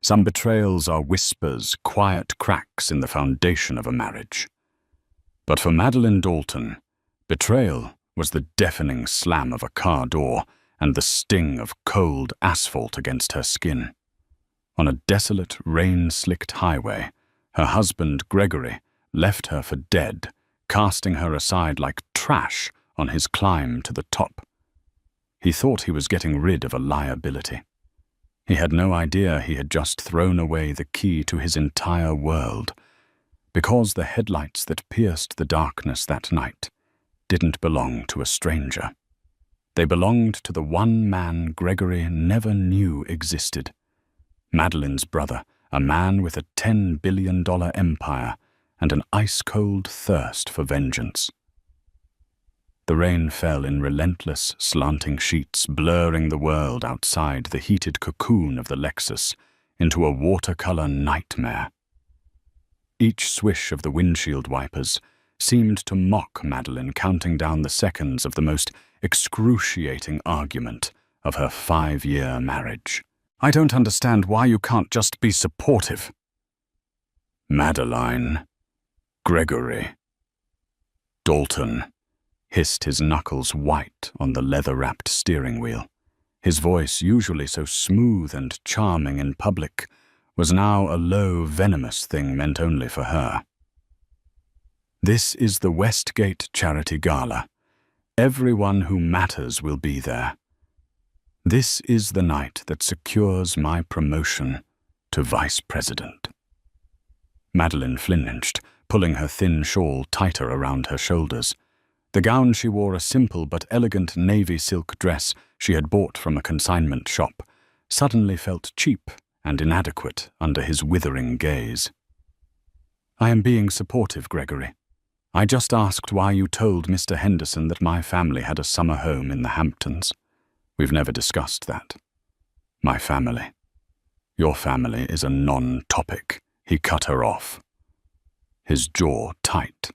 Some betrayals are whispers, quiet cracks in the foundation of a marriage. But for Madeline Dalton, betrayal was the deafening slam of a car door and the sting of cold asphalt against her skin. On a desolate, rain-slicked highway, her husband, Gregory, left her for dead, casting her aside like trash on his climb to the top. He thought he was getting rid of a liability. He had no idea he had just thrown away the key to his entire world, because the headlights that pierced the darkness that night didn't belong to a stranger. They belonged to the one man Gregory never knew existed. Madeline's brother, a man with a $10 billion empire and an ice-cold thirst for vengeance. The rain fell in relentless, slanting sheets, blurring the world outside the heated cocoon of the Lexus into a watercolor nightmare. Each swish of the windshield wipers seemed to mock Madeline, counting down the seconds of the most excruciating argument of her 5-year marriage. "I don't understand why you can't just be supportive." "Madeline, Gregory." Dalton hissed, his knuckles white on the leather-wrapped steering wheel. His voice, usually so smooth and charming in public, was now a low, venomous thing meant only for her. "This is the Westgate Charity Gala. Everyone who matters will be there. This is the night that secures my promotion to vice president." Madeline flinched, pulling her thin shawl tighter around her shoulders. The gown she wore, a simple but elegant navy silk dress she had bought from a consignment shop, suddenly felt cheap and inadequate under his withering gaze. "I am being supportive, Gregory. I just asked why you told Mr. Henderson that my family had a summer home in the Hamptons. We've never discussed that. My family. Your family is a non-topic." He cut her off, his jaw tight.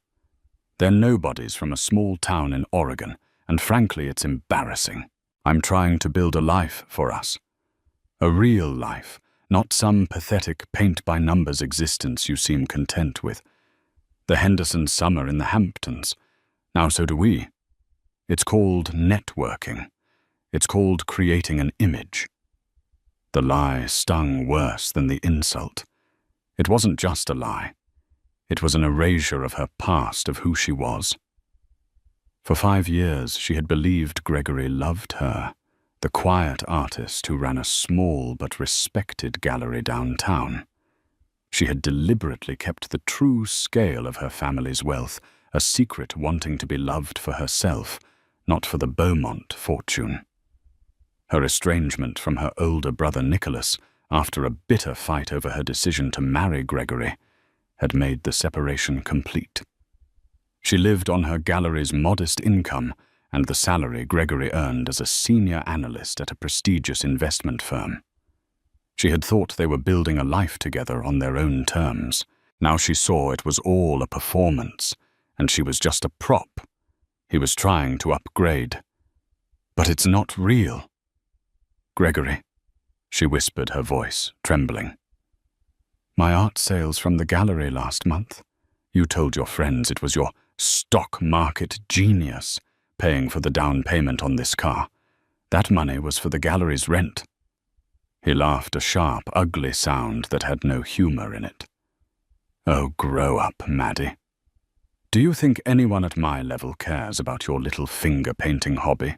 "They're nobodies from a small town in Oregon, and frankly, it's embarrassing. I'm trying to build a life for us. A real life, not some pathetic paint-by-numbers existence you seem content with. The Henderson summer in the Hamptons. Now so do we. It's called networking. It's called creating an image." The lie stung worse than the insult. It wasn't just a lie. It was an erasure of her past, of who she was. For 5 years, she had believed Gregory loved her, the quiet artist who ran a small but respected gallery downtown. She had deliberately kept the true scale of her family's wealth a secret, wanting to be loved for herself, not for the Beaumont fortune. Her estrangement from her older brother Nicholas, after a bitter fight over her decision to marry Gregory, had made the separation complete. She lived on her gallery's modest income and the salary Gregory earned as a senior analyst at a prestigious investment firm. She had thought they were building a life together on their own terms. Now she saw it was all a performance, and she was just a prop. He was trying to upgrade. "But it's not real." "Gregory," she whispered, her voice trembling. "My art sales from the gallery last month. You told your friends it was your stock market genius paying for the down payment on this car. That money was for the gallery's rent." He laughed, a sharp, ugly sound that had no humor in it. "Oh, grow up, Maddie. Do you think anyone at my level cares about your little finger-painting hobby?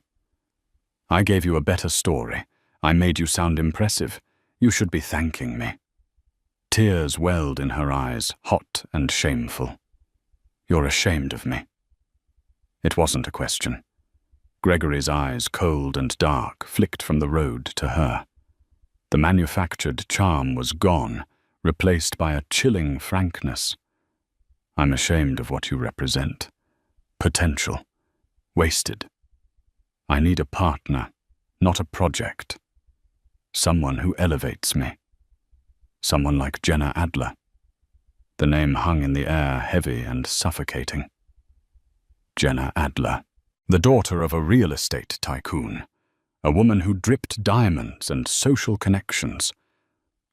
I gave you a better story. I made you sound impressive. You should be thanking me." Tears welled in her eyes, hot and shameful. "You're ashamed of me." It wasn't a question. Gregory's eyes, cold and dark, flicked from the road to her. The manufactured charm was gone, replaced by a chilling frankness. "I'm ashamed of what you represent. Potential. Wasted. I need a partner, not a project. Someone who elevates me. Someone like Jenna Adler." The name hung in the air, heavy and suffocating. Jenna Adler, the daughter of a real estate tycoon, a woman who dripped diamonds and social connections.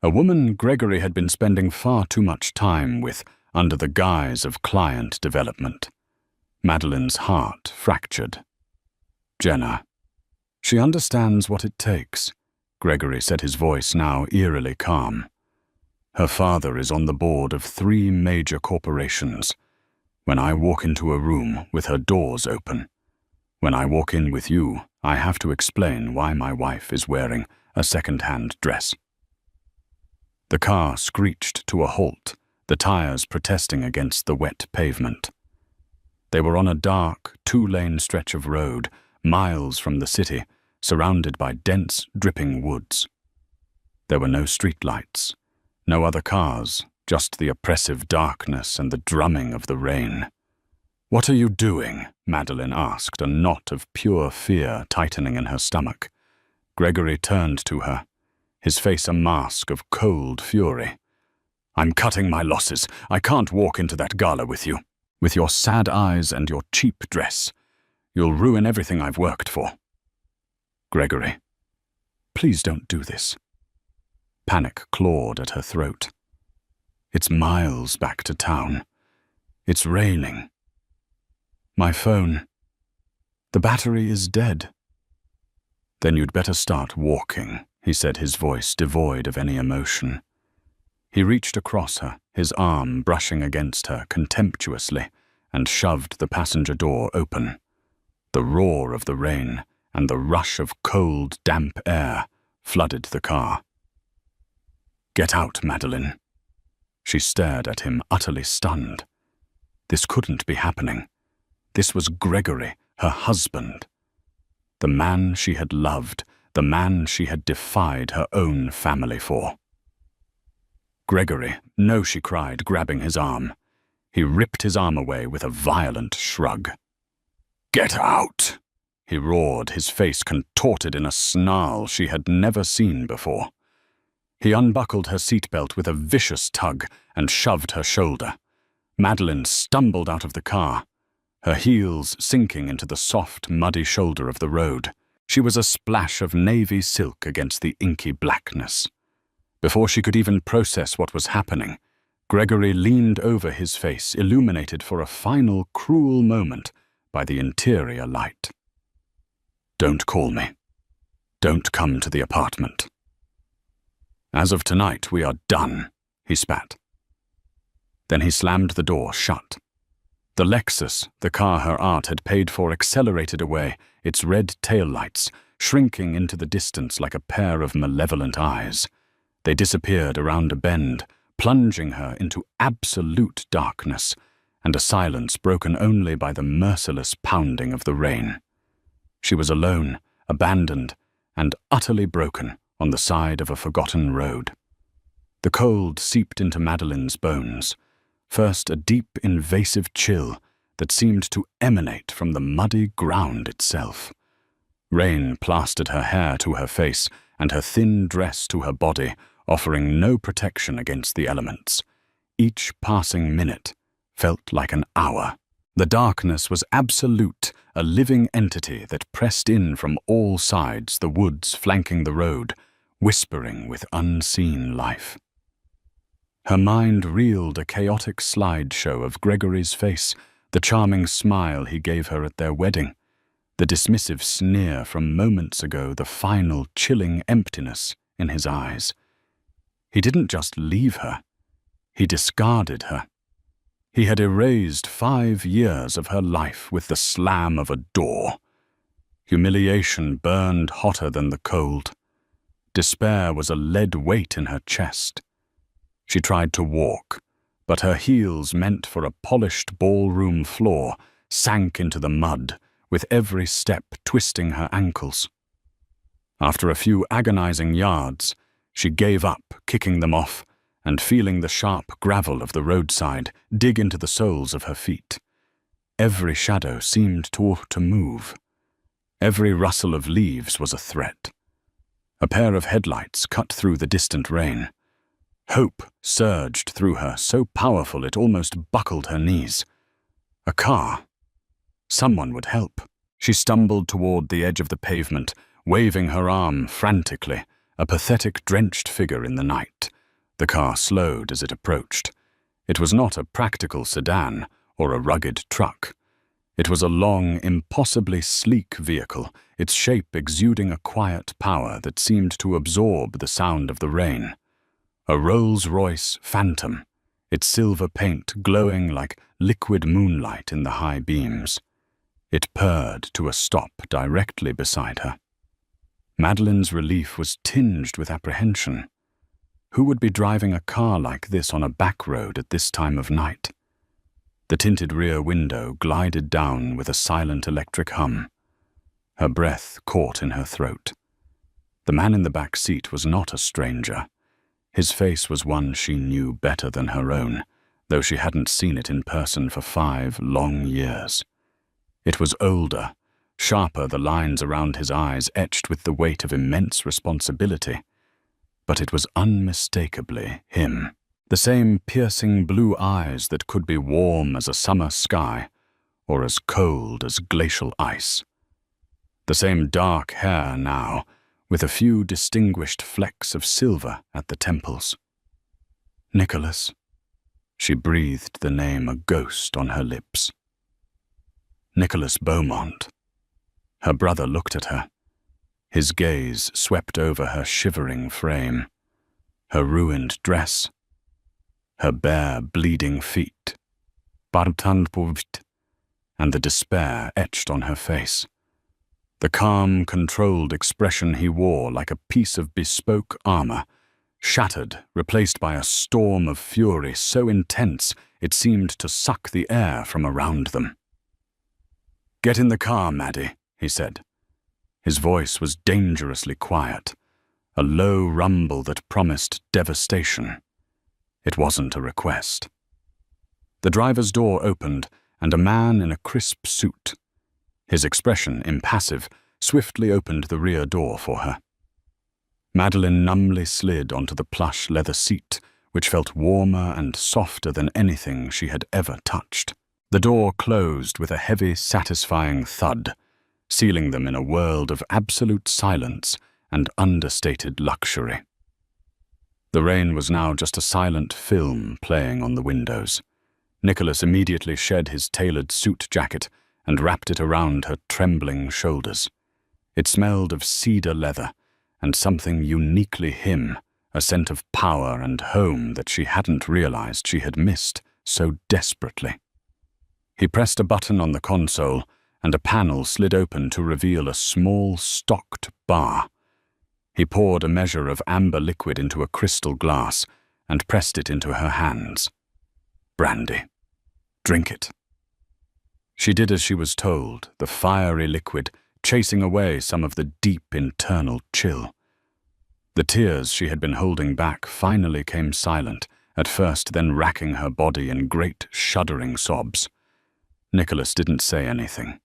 A woman Gregory had been spending far too much time with under the guise of client development. Madeline's heart fractured. Jenna. She understands what it takes, Gregory said, his voice now eerily calm. Her father is on the board of 3 major corporations. When I walk into a room with her doors open, when I walk in with you, I have to explain why my wife is wearing a second-hand dress. The car screeched to a halt, the tires protesting against the wet pavement. They were on a dark, 2-lane stretch of road, miles from the city, surrounded by dense, dripping woods. There were no streetlights, no other cars, just the oppressive darkness and the drumming of the rain. "What are you doing?" Madeline asked, a knot of pure fear tightening in her stomach. Gregory turned to her, his face a mask of cold fury. "I'm cutting my losses. I can't walk into that gala with you. With your sad eyes and your cheap dress. You'll ruin everything I've worked for." "Gregory, please don't do this." Panic clawed at her throat. "It's miles back to town. It's raining. My phone. The battery is dead." "Then you'd better start walking," he said, his voice devoid of any emotion. He reached across her, his arm brushing against her contemptuously, and shoved the passenger door open. The roar of the rain and the rush of cold, damp air flooded the car. "Get out, Madeline." She stared at him, utterly stunned. This couldn't be happening. This was Gregory, her husband. The man she had loved, the man she had defied her own family for. "Gregory, no," she cried, grabbing his arm. He ripped his arm away with a violent shrug. "Get out!" he roared, his face contorted in a snarl she had never seen before. He unbuckled her seatbelt with a vicious tug and shoved her shoulder. Madeline stumbled out of the car, her heels sinking into the soft, muddy shoulder of the road. She was a splash of navy silk against the inky blackness. Before she could even process what was happening, Gregory leaned over his face, illuminated for a final cruel moment by the interior light. "Don't call me. Don't come to the apartment. As of tonight, we are done," he spat. Then he slammed the door shut. The Lexus, the car her aunt had paid for, accelerated away, its red taillights shrinking into the distance like a pair of malevolent eyes. They disappeared around a bend, plunging her into absolute darkness, and a silence broken only by the merciless pounding of the rain. She was alone, abandoned, and utterly broken on the side of a forgotten road. The cold seeped into Madeline's bones, first a deep, invasive chill that seemed to emanate from the muddy ground itself. Rain plastered her hair to her face and her thin dress to her body, offering no protection against the elements. Each passing minute felt like an hour. The darkness was absolute, a living entity that pressed in from all sides, the woods flanking the road, whispering with unseen life. Her mind reeled a chaotic slideshow of Gregory's face, the charming smile he gave her at their wedding, the dismissive sneer from moments ago, the final chilling emptiness in his eyes. He didn't just leave her, he discarded her. He had erased 5 years of her life with the slam of a door. Humiliation burned hotter than the cold. Despair was a lead weight in her chest. She tried to walk, but her heels, meant for a polished ballroom floor, sank into the mud, with every step twisting her ankles. After a few agonizing yards, she gave up, kicking them off, and feeling the sharp gravel of the roadside dig into the soles of her feet. Every shadow seemed to move. Every rustle of leaves was a threat. A pair of headlights cut through the distant rain. Hope surged through her, so powerful it almost buckled her knees. A car. Someone would help. She stumbled toward the edge of the pavement, waving her arm frantically, a pathetic, drenched figure in the night. The car slowed as it approached. It was not a practical sedan or a rugged truck. It was a long, impossibly sleek vehicle, its shape exuding a quiet power that seemed to absorb the sound of the rain. A Rolls-Royce Phantom, its silver paint glowing like liquid moonlight in the high beams. It purred to a stop directly beside her. Madeline's relief was tinged with apprehension. Who would be driving a car like this on a back road at this time of night? The tinted rear window glided down with a silent electric hum. Her breath caught in her throat. The man in the back seat was not a stranger. His face was one she knew better than her own, though she hadn't seen it in person for 5 long years. It was older, sharper, the lines around his eyes etched with the weight of immense responsibility. But it was unmistakably him. The same piercing blue eyes that could be warm as a summer sky or as cold as glacial ice. The same dark hair now, with a few distinguished flecks of silver at the temples. Nicholas. She breathed the name a ghost on her lips. Nicholas Beaumont. Her brother looked at her. His gaze swept over her shivering frame, her ruined dress, her bare, bleeding feet, and the despair etched on her face. The calm, controlled expression he wore like a piece of bespoke armor, shattered, replaced by a storm of fury so intense it seemed to suck the air from around them. "Get in the car, Maddie," he said. His voice was dangerously quiet, a low rumble that promised devastation. It wasn't a request. The driver's door opened, and a man in a crisp suit, his expression impassive, swiftly opened the rear door for her. Madeline numbly slid onto the plush leather seat, which felt warmer and softer than anything she had ever touched. The door closed with a heavy, satisfying thud, sealing them in a world of absolute silence and understated luxury. The rain was now just a silent film playing on the windows. Nicholas immediately shed his tailored suit jacket and wrapped it around her trembling shoulders. It smelled of cedar leather and something uniquely him, a scent of power and home that she hadn't realized she had missed so desperately. He pressed a button on the console, and a panel slid open to reveal a small, stocked bar. He poured a measure of amber liquid into a crystal glass and pressed it into her hands. "Brandy. Drink it." She did as she was told, the fiery liquid chasing away some of the deep internal chill. The tears she had been holding back finally came silent, at first then racking her body in great, shuddering sobs. Nicholas didn't say anything.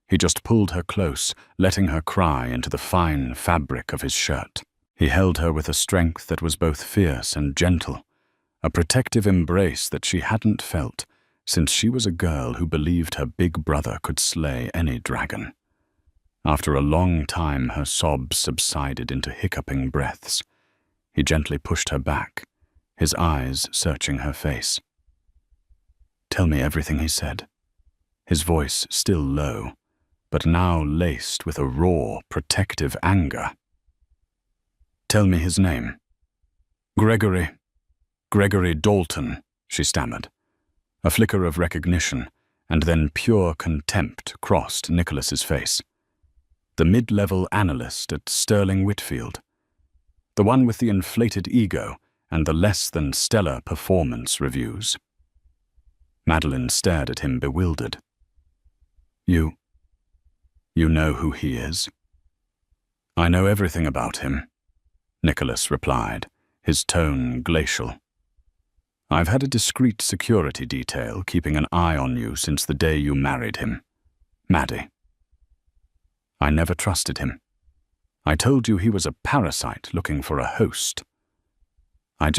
He just pulled her close, letting her cry into the fine fabric of his shirt. He held her with a strength that was both fierce and gentle, a protective embrace that she hadn't felt since she was a girl who believed her big brother could slay any dragon. After a long time, her sobs subsided into hiccuping breaths. He gently pushed her back, his eyes searching her face. "Tell me everything," he said, his voice still low, but now laced with a raw, protective anger. "Tell me his name." Gregory Dalton," she stammered. A flicker of recognition, and then pure contempt crossed Nicholas's face. The mid-level analyst at Sterling Whitfield. The one with the inflated ego and the less-than-stellar performance reviews. Madeline stared at him bewildered. You know who he is?" "I know everything about him," Nicholas replied, his tone glacial. "I've had a discreet security detail keeping an eye on you since the day you married him, Maddie. I never trusted him. I told you he was a parasite looking for a host. I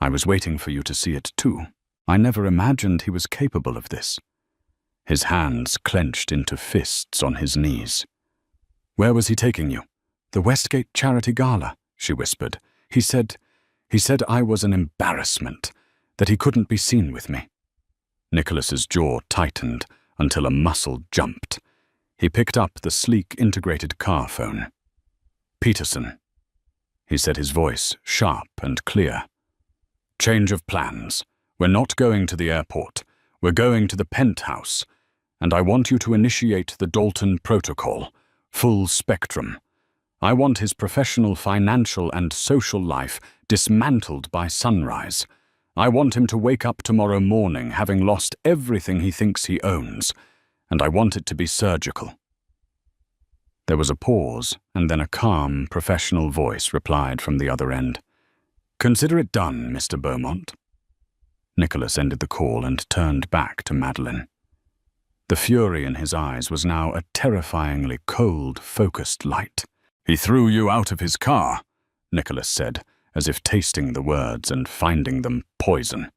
was waiting for you to see it too. I never imagined he was capable of this." His hands clenched into fists on his knees. "Where was he taking you? The Westgate Charity Gala," she whispered. He said I was an embarrassment, that he couldn't be seen with me." Nicholas's jaw tightened until a muscle jumped. He picked up the sleek integrated car phone. "Peterson," he said, his voice sharp and clear. "Change of plans. We're not going to the airport. We're going to the penthouse, and I want you to initiate the Dalton Protocol, full spectrum. I want his professional, financial, and social life dismantled by sunrise. I want him to wake up tomorrow morning having lost everything he thinks he owns, and I want it to be surgical." There was a pause, and then a calm, professional voice replied from the other end. "Consider it done, Mr. Beaumont." Nicholas ended the call and turned back to Madeline. The fury in his eyes was now a terrifyingly cold, focused light. "He threw you out of his car," Nicholas said, as if tasting the words and finding them poison.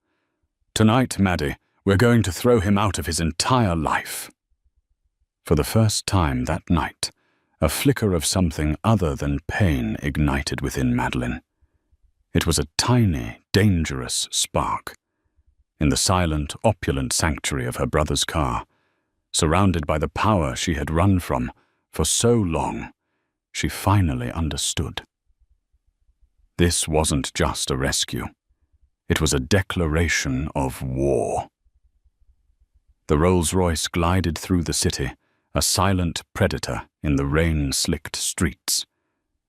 "Tonight, Maddie, we're going to throw him out of his entire life." For the first time that night, a flicker of something other than pain ignited within Madeline. It was a tiny, dangerous spark. In the silent, opulent sanctuary of her brother's car, surrounded by the power she had run from for so long, she finally understood. This wasn't just a rescue. It was a declaration of war. The Rolls-Royce glided through the city, a silent predator in the rain-slicked streets.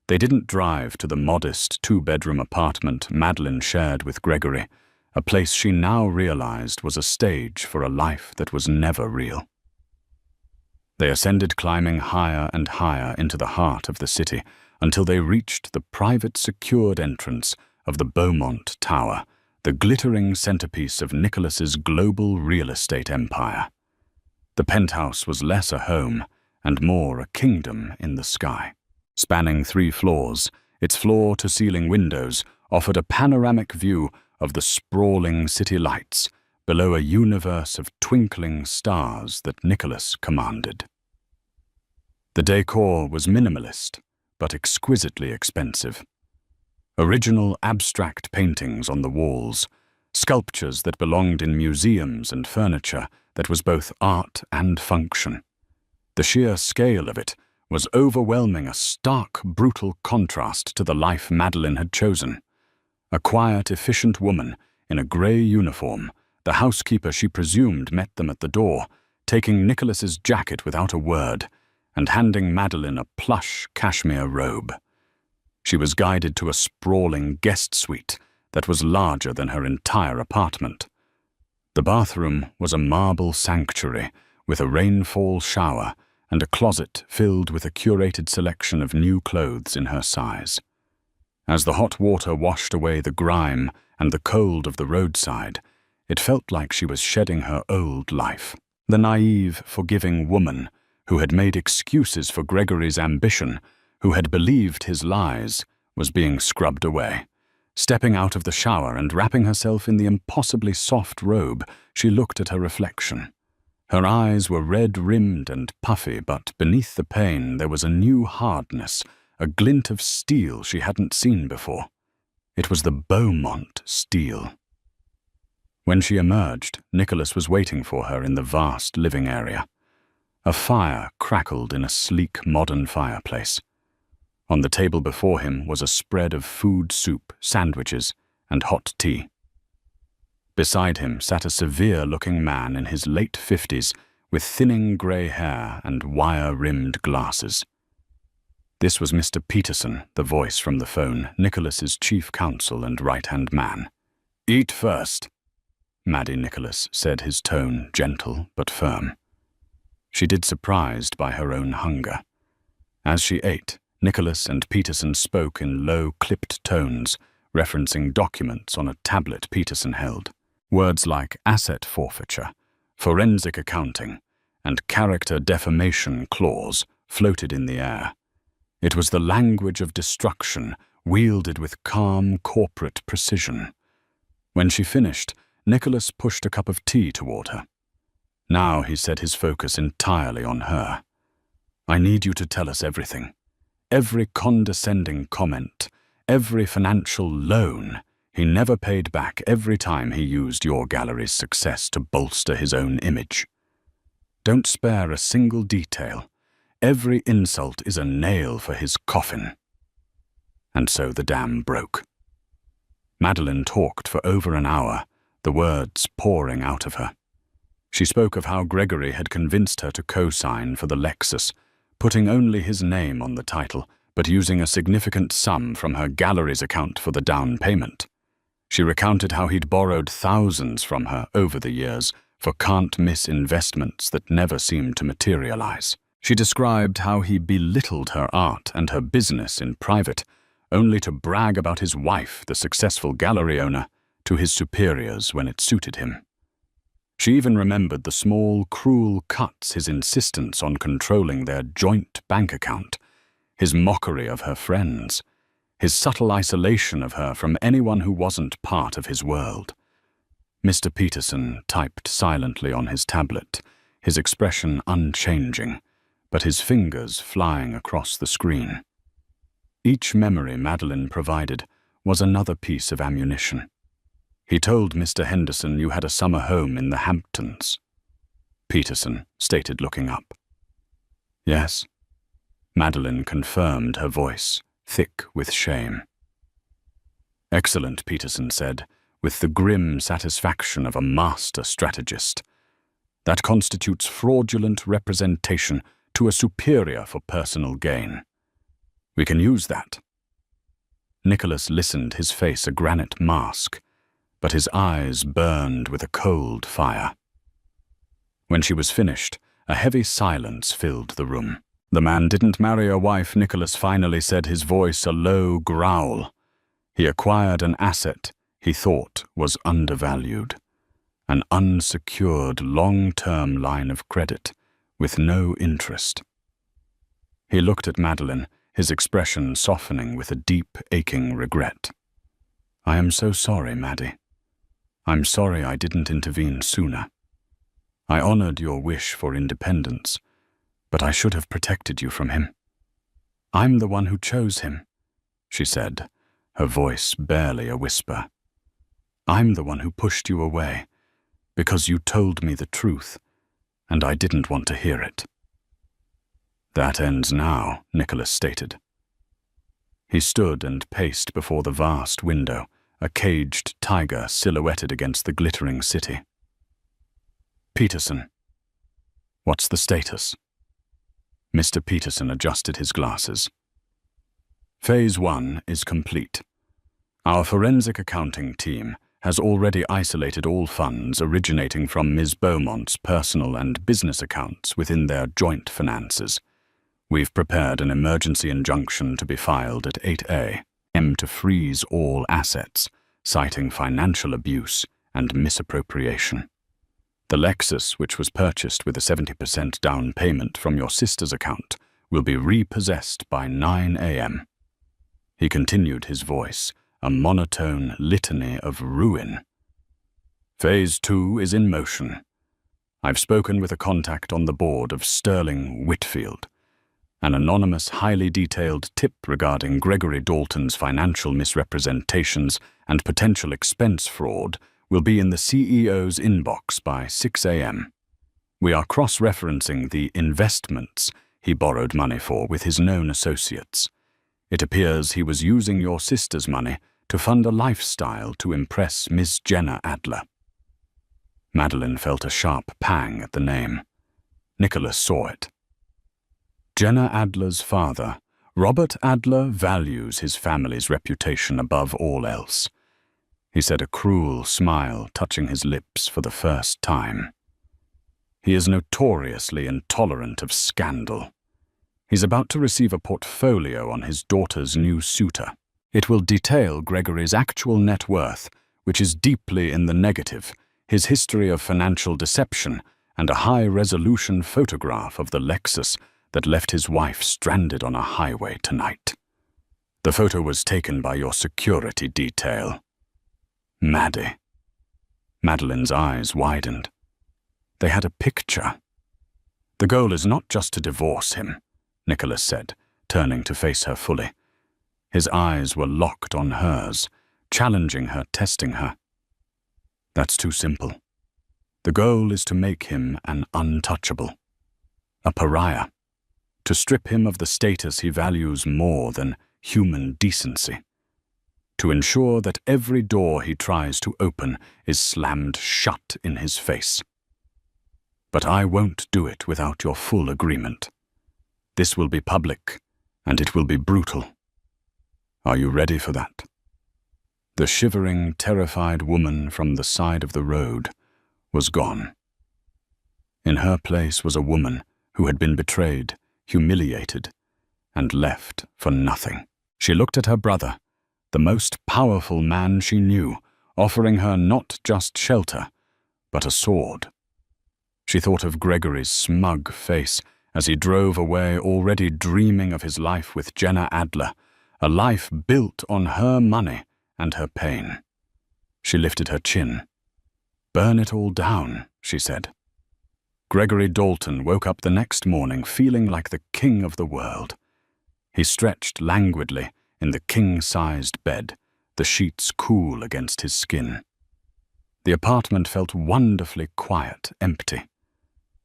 They didn't drive to the modest two-bedroom apartment Madeline shared with Gregory, a place she now realized was a stage for a life that was never real. They ascended, climbing higher and higher into the heart of the city until they reached the private secured entrance of the Beaumont Tower, the glittering centerpiece of Nicholas's global real estate empire. The penthouse was less a home and more a kingdom in the sky. Spanning 3 floors, its floor-to-ceiling windows offered a panoramic view of the sprawling city lights below a universe of twinkling stars that Nicholas commanded. The decor was minimalist, but exquisitely expensive. Original abstract paintings on the walls, sculptures that belonged in museums and furniture that was both art and function. The sheer scale of it was overwhelming, a stark, brutal contrast to the life Madeline had chosen. A quiet, efficient woman in a grey uniform, the housekeeper she presumed met them at the door, taking Nicholas's jacket without a word and handing Madeline a plush cashmere robe. She was guided to a sprawling guest suite that was larger than her entire apartment. The bathroom was a marble sanctuary with a rainfall shower and a closet filled with a curated selection of new clothes in her size. As the hot water washed away the grime and the cold of the roadside, it felt like she was shedding her old life. The naive, forgiving woman who had made excuses for Gregory's ambition, who had believed his lies, was being scrubbed away. Stepping out of the shower and wrapping herself in the impossibly soft robe, she looked at her reflection. Her eyes were red-rimmed and puffy, but beneath the pain there was a new hardness, a glint of steel she hadn't seen before. It was the Beaumont steel. When she emerged, Nicholas was waiting for her in the vast living area. A fire crackled in a sleek, modern fireplace. On the table before him was a spread of food soup, sandwiches, and hot tea. Beside him sat a severe-looking man in his late 50s with thinning grey hair and wire-rimmed glasses. This was Mr. Peterson, the voice from the phone, Nicholas's chief counsel and right-hand man. "Eat first," Maddie Nicholas said, his tone gentle but firm. She did, surprised by her own hunger. As she ate, Nicholas and Peterson spoke in low, clipped tones, referencing documents on a tablet Peterson held. Words like asset forfeiture, forensic accounting, and character defamation clause floated in the air. It was the language of destruction, wielded with calm corporate precision. When she finished, Nicholas pushed a cup of tea toward her. Now he set his focus entirely on her. "I need you to tell us everything. Every condescending comment, every financial loan, he never paid back every time he used your gallery's success to bolster his own image. Don't spare a single detail. Every insult is a nail for his coffin. And so the dam broke. Madeline talked for over an hour, the words pouring out of her. She spoke of how Gregory had convinced her to co-sign for the Lexus, putting only his name on the title, but using a significant sum from her gallery's account for the down payment. She recounted how he'd borrowed thousands from her over the years for can't-miss investments that never seemed to materialize. She described how he belittled her art and her business in private, only to brag about his wife, the successful gallery owner, to his superiors when it suited him. She even remembered the small, cruel cuts his insistence on controlling their joint bank account, his mockery of her friends, his subtle isolation of her from anyone who wasn't part of his world. Mr. Peterson typed silently on his tablet, his expression unchanging, but his fingers flying across the screen. Each memory Madeline provided was another piece of ammunition. He told Mr. Henderson you had a summer home in the Hamptons. Peterson stated, looking up. Yes. Madeline confirmed, her voice thick with shame. Excellent, Peterson said, with the grim satisfaction of a master strategist. That constitutes fraudulent representation to a superior for personal gain. We can use that. Nicholas listened, his face a granite mask, but his eyes burned with a cold fire. When she was finished, a heavy silence filled the room. The man didn't marry a wife, Nicholas finally said, his voice a low growl. He acquired an asset he thought was undervalued, an unsecured long-term line of credit with no interest. He looked at Madeline, his expression softening with a deep, aching regret. I am so sorry, Maddie. I'm sorry I didn't intervene sooner. I honored your wish for independence, but I should have protected you from him. I'm the one who chose him, she said, her voice barely a whisper. I'm the one who pushed you away, because you told me the truth, and I didn't want to hear it. That ends now, Nicholas stated. He stood and paced before the vast window, a caged tiger silhouetted against the glittering city. Peterson. What's the status? Mr. Peterson adjusted his glasses. Phase 1 is complete. Our forensic accounting team has already isolated all funds originating from Ms. Beaumont's personal and business accounts within their joint finances. We've prepared an emergency injunction to be filed at 8 a.m. to freeze all assets, citing financial abuse and misappropriation. The Lexus, which was purchased with a 70% down payment from your sister's account, will be repossessed by 9 a.m. He continued, his voice a monotone litany of ruin. Phase 2 is in motion. I've spoken with a contact on the board of Sterling Whitfield. An anonymous, highly detailed tip regarding Gregory Dalton's financial misrepresentations and potential expense fraud will be in the CEO's inbox by 6 a.m. We are cross-referencing the investments he borrowed money for with his known associates. It appears he was using your sister's money to fund a lifestyle to impress Miss Jenna Adler. Madeline felt a sharp pang at the name. Nicholas saw it. Jenna Adler's father, Robert Adler, values his family's reputation above all else. He said, a cruel smile touching his lips for the first time. He is notoriously intolerant of scandal. He's about to receive a portfolio on his daughter's new suitor. It will detail Gregory's actual net worth, which is deeply in the negative, his history of financial deception, and a high-resolution photograph of the Lexus that left his wife stranded on a highway tonight. The photo was taken by your security detail. Maddie. Madeline's eyes widened. They had a picture. The goal is not just to divorce him, Nicholas said, turning to face her fully. His eyes were locked on hers, challenging her, testing her. That's too simple. The goal is to make him an untouchable, a pariah, to strip him of the status he values more than human decency, to ensure that every door he tries to open is slammed shut in his face. But I won't do it without your full agreement. This will be public, and it will be brutal. Are you ready for that? The shivering, terrified woman from the side of the road was gone. In her place was a woman who had been betrayed, humiliated, and left for nothing. She looked at her brother, the most powerful man she knew, offering her not just shelter, but a sword. She thought of Gregory's smug face as he drove away, already dreaming of his life with Jenna Adler, a life built on her money and her pain. She lifted her chin. "Burn it all down," she said. Gregory Dalton woke up the next morning feeling like the king of the world. He stretched languidly in the king-sized bed, the sheets cool against his skin. The apartment felt wonderfully quiet, empty.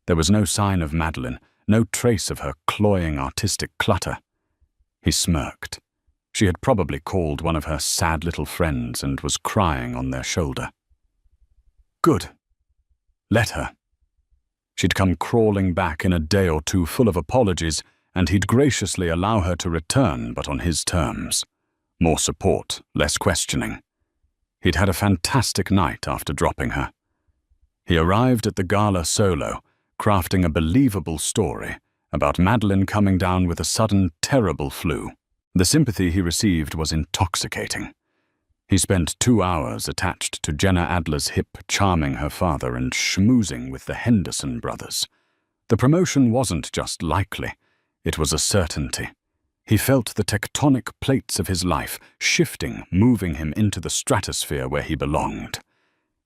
There was no sign of Madeline, no trace of her cloying artistic clutter. He smirked. She had probably called one of her sad little friends and was crying on their shoulder. Good. Let her. She'd come crawling back in a day or two full of apologies, and he'd graciously allow her to return, but on his terms. More support, less questioning. He'd had a fantastic night after dropping her. He arrived at the gala solo, crafting a believable story about Madeline coming down with a sudden, terrible flu. The sympathy he received was intoxicating. He spent 2 hours attached to Jenna Adler's hip, charming her father and schmoozing with the Henderson brothers. The promotion wasn't just likely, it was a certainty. He felt the tectonic plates of his life shifting, moving him into the stratosphere where he belonged.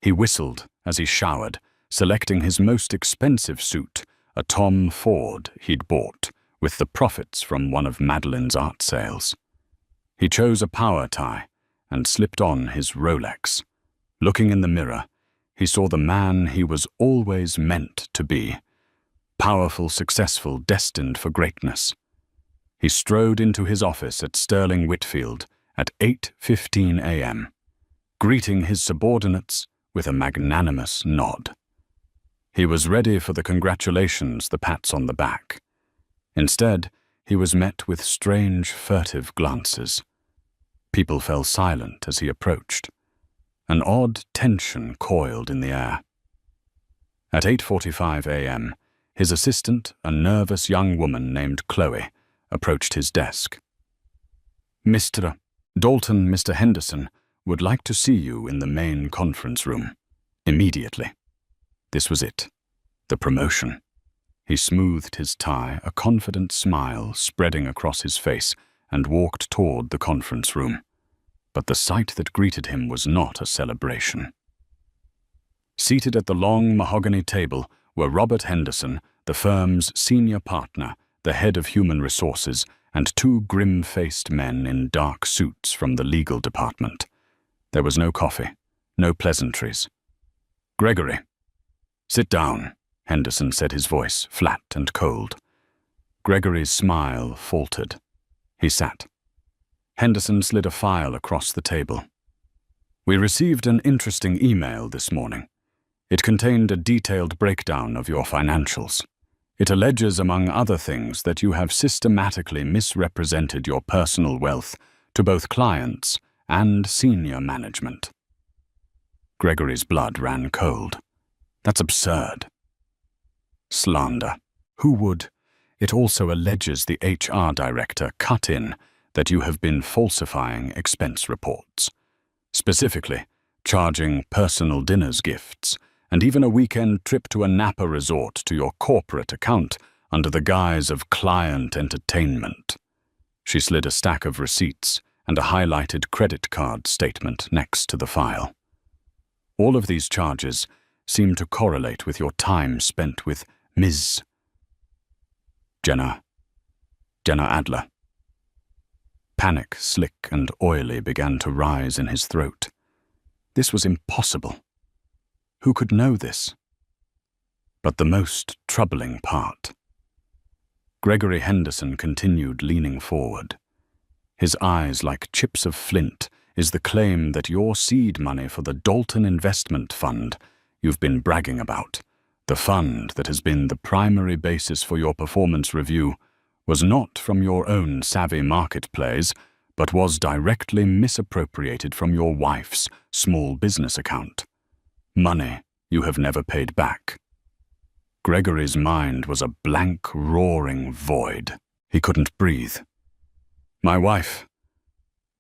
He whistled as he showered, selecting his most expensive suit, a Tom Ford he'd bought, with the profits from one of Madeline's art sales. He chose a power tie and slipped on his Rolex. Looking in the mirror, he saw the man he was always meant to be. Powerful, successful, destined for greatness. He strode into his office at Sterling Whitfield at 8:15 a.m., greeting his subordinates with a magnanimous nod. He was ready for the congratulations, the pats on the back. Instead, he was met with strange, furtive glances. People fell silent as he approached. An odd tension coiled in the air. At 8:45 a.m., his assistant, a nervous young woman named Chloe, approached his desk. "Mr. Dalton, Mr. Henderson, would like to see you in the main conference room. Immediately." This was it. The promotion. He smoothed his tie, a confident smile spreading across his face, and walked toward the conference room. But the sight that greeted him was not a celebration. Seated at the long mahogany table were Robert Henderson, the firm's senior partner, the head of human resources, and 2 grim-faced men in dark suits from the legal department. There was no coffee, no pleasantries. "Gregory." "Sit down," Henderson said, his voice flat and cold. Gregory's smile faltered. He sat. Henderson slid a file across the table. "We received an interesting email this morning. It contained a detailed breakdown of your financials. It alleges, among other things, that you have systematically misrepresented your personal wealth to both clients and senior management." Gregory's blood ran cold. "That's absurd." "Slander. Who would? It also alleges the HR director cut in that you have been falsifying expense reports. Specifically, charging personal dinners gifts, and even a weekend trip to a Napa resort to your corporate account under the guise of client entertainment." She slid a stack of receipts and a highlighted credit card statement next to the file. "All of these charges seem to correlate with your time spent with Ms. Jenna Adler." Panic, slick and oily, began to rise in his throat. This was impossible. Who could know this? But the most troubling part. Gregory Henderson continued leaning forward. His eyes like chips of flint is the claim that your seed money for the Dalton Investment Fund you've been bragging about, the fund that has been the primary basis for your performance review, was not from your own savvy market plays, but was directly misappropriated from your wife's small business account. Money you have never paid back. Gregory's mind was a blank, roaring void. He couldn't breathe. My wife,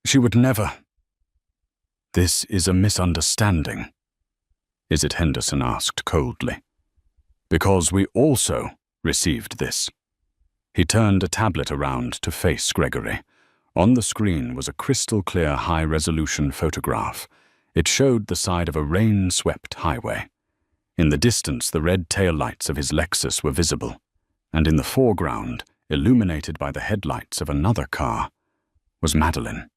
she would never. This is a misunderstanding. Is it? Henderson asked coldly. Because we also received this. He turned a tablet around to face Gregory. On the screen was a crystal-clear high-resolution photograph. It showed the side of a rain-swept highway. In the distance, the red taillights of his Lexus were visible, and in the foreground, illuminated by the headlights of another car, was Madeline,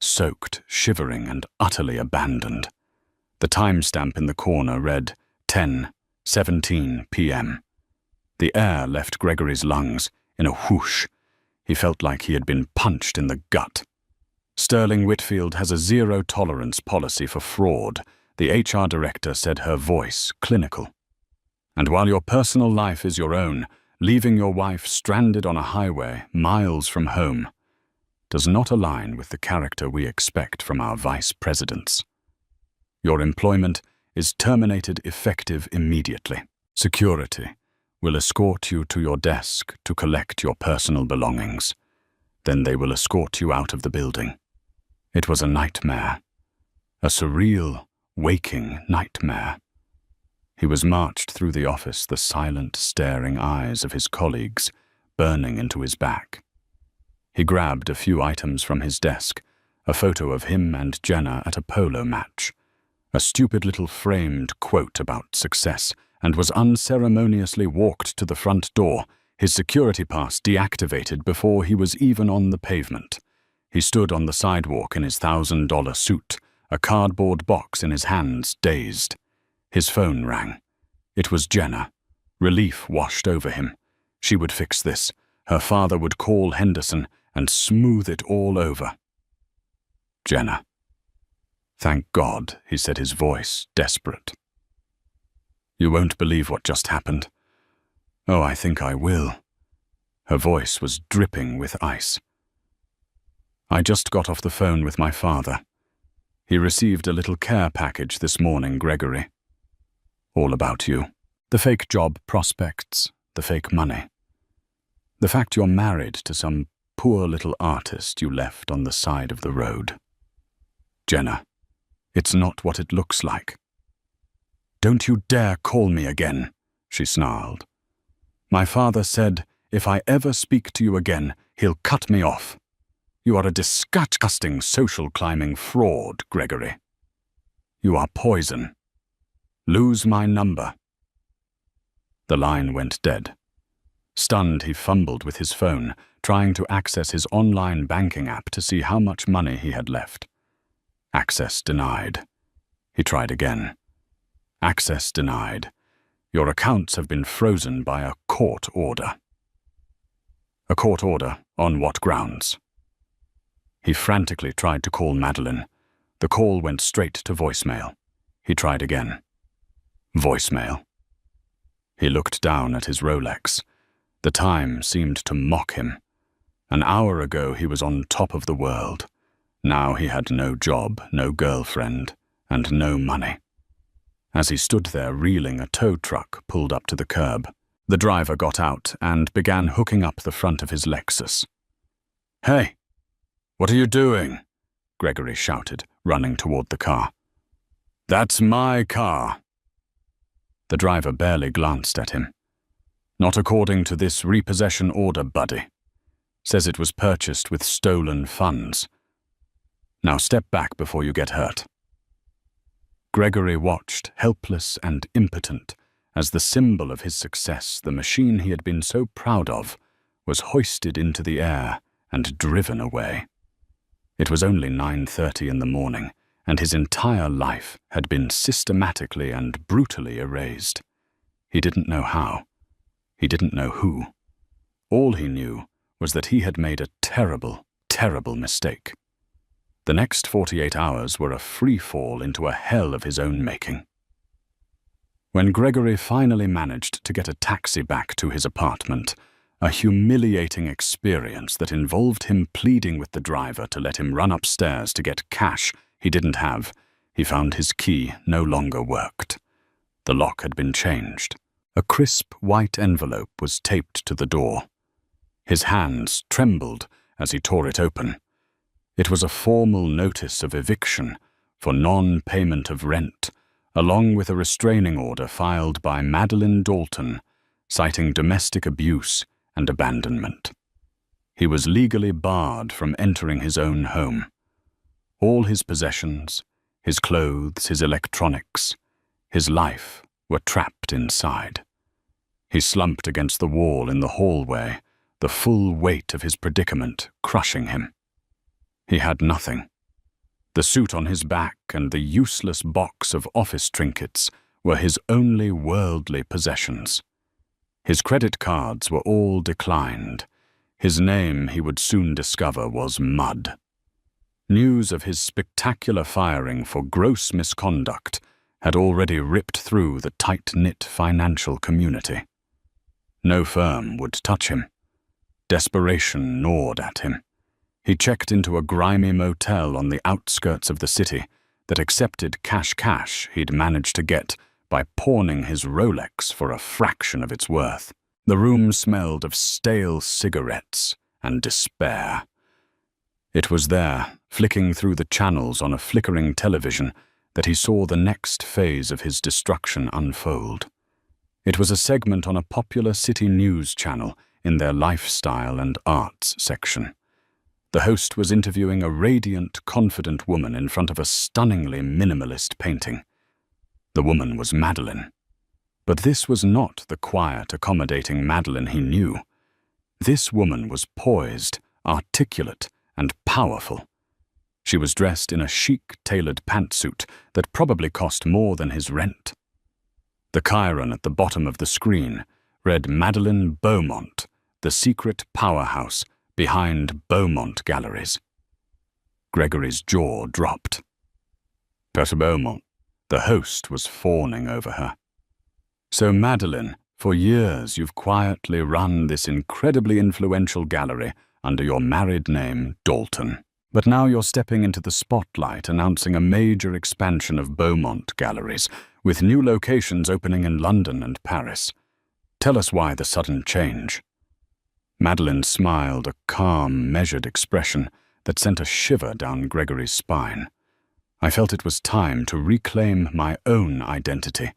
soaked, shivering, and utterly abandoned. The timestamp in the corner read 10:17 p.m. The air left Gregory's lungs in a whoosh. He felt like he had been punched in the gut. Sterling Whitfield has a zero-tolerance policy for fraud, the HR director said, her voice clinical. And while your personal life is your own, leaving your wife stranded on a highway miles from home does not align with the character we expect from our vice presidents. Your employment is terminated effective immediately. Security will escort you to your desk to collect your personal belongings. Then they will escort you out of the building. It was a nightmare, a surreal, waking nightmare. He was marched through the office, the silent, staring eyes of his colleagues burning into his back. He grabbed a few items from his desk, a photo of him and Jenna at a polo match, a stupid little framed quote about success, and was unceremoniously walked to the front door, his security pass deactivated before he was even on the pavement. He stood on the sidewalk in his $1,000 suit, a cardboard box in his hands, dazed. His phone rang. It was Jenna. Relief washed over him. She would fix this. Her father would call Henderson and smooth it all over. Jenna. Thank God, he said, his voice desperate. You won't believe what just happened. Oh, I think I will. Her voice was dripping with ice. I just got off the phone with my father. He received a little care package this morning, Gregory. All about you. The fake job prospects, the fake money. The fact you're married to some poor little artist you left on the side of the road. Jenna, it's not what it looks like. Don't you dare call me again, she snarled. My father said, if I ever speak to you again, he'll cut me off. You are a disgusting social-climbing fraud, Gregory. You are poison. Lose my number. The line went dead. Stunned, he fumbled with his phone, trying to access his online banking app to see how much money he had left. Access denied. He tried again. Access denied. Your accounts have been frozen by a court order. A court order? On what grounds? He frantically tried to call Madeline. The call went straight to voicemail. He tried again. Voicemail. He looked down at his Rolex. The time seemed to mock him. An hour ago he was on top of the world. Now he had no job, no girlfriend, and no money. As he stood there reeling, a tow truck pulled up to the curb. The driver got out and began hooking up the front of his Lexus. Hey, what are you doing? Gregory shouted, running toward the car. That's my car. The driver barely glanced at him. Not according to this repossession order, buddy. Says it was purchased with stolen funds. Now step back before you get hurt. Gregory watched, helpless and impotent, as the symbol of his success, the machine he had been so proud of, was hoisted into the air and driven away. It was only 9:30 in the morning, and his entire life had been systematically and brutally erased. He didn't know how. He didn't know who. All he knew was that he had made a terrible, terrible mistake. The next 48 hours were a free fall into a hell of his own making. When Gregory finally managed to get a taxi back to his apartment, a humiliating experience that involved him pleading with the driver to let him run upstairs to get cash he didn't have, he found his key no longer worked. The lock had been changed. A crisp white envelope was taped to the door. His hands trembled as he tore it open. It was a formal notice of eviction for non-payment of rent, along with a restraining order filed by Madeline Dalton, citing domestic abuse and abandonment. He was legally barred from entering his own home. All his possessions, his clothes, his electronics, his life were trapped inside. He slumped against the wall in the hallway, the full weight of his predicament crushing him. He had nothing. The suit on his back and the useless box of office trinkets were his only worldly possessions. His credit cards were all declined. His name, he would soon discover, was Mud. News of his spectacular firing for gross misconduct had already ripped through the tight-knit financial community. No firm would touch him. Desperation gnawed at him. He checked into a grimy motel on the outskirts of the city that accepted cash he'd managed to get by pawning his Rolex for a fraction of its worth. The room smelled of stale cigarettes and despair. It was there, flicking through the channels on a flickering television, that he saw the next phase of his destruction unfold. It was a segment on a popular city news channel in their lifestyle and arts section. The host was interviewing a radiant, confident woman in front of a stunningly minimalist painting. The woman was Madeline. But this was not the quiet, accommodating Madeline he knew. This woman was poised, articulate, and powerful. She was dressed in a chic, tailored pantsuit that probably cost more than his rent. The chyron at the bottom of the screen read Madeline Beaumont, the secret powerhouse behind Beaumont Galleries. Gregory's jaw dropped. But Beaumont, the host, was fawning over her. So Madeline, for years you've quietly run this incredibly influential gallery under your married name, Dalton. But now you're stepping into the spotlight, announcing a major expansion of Beaumont Galleries, with new locations opening in London and Paris. Tell us why the sudden change. Madeline smiled, a calm, measured expression that sent a shiver down Gregory's spine. I felt it was time to reclaim my own identity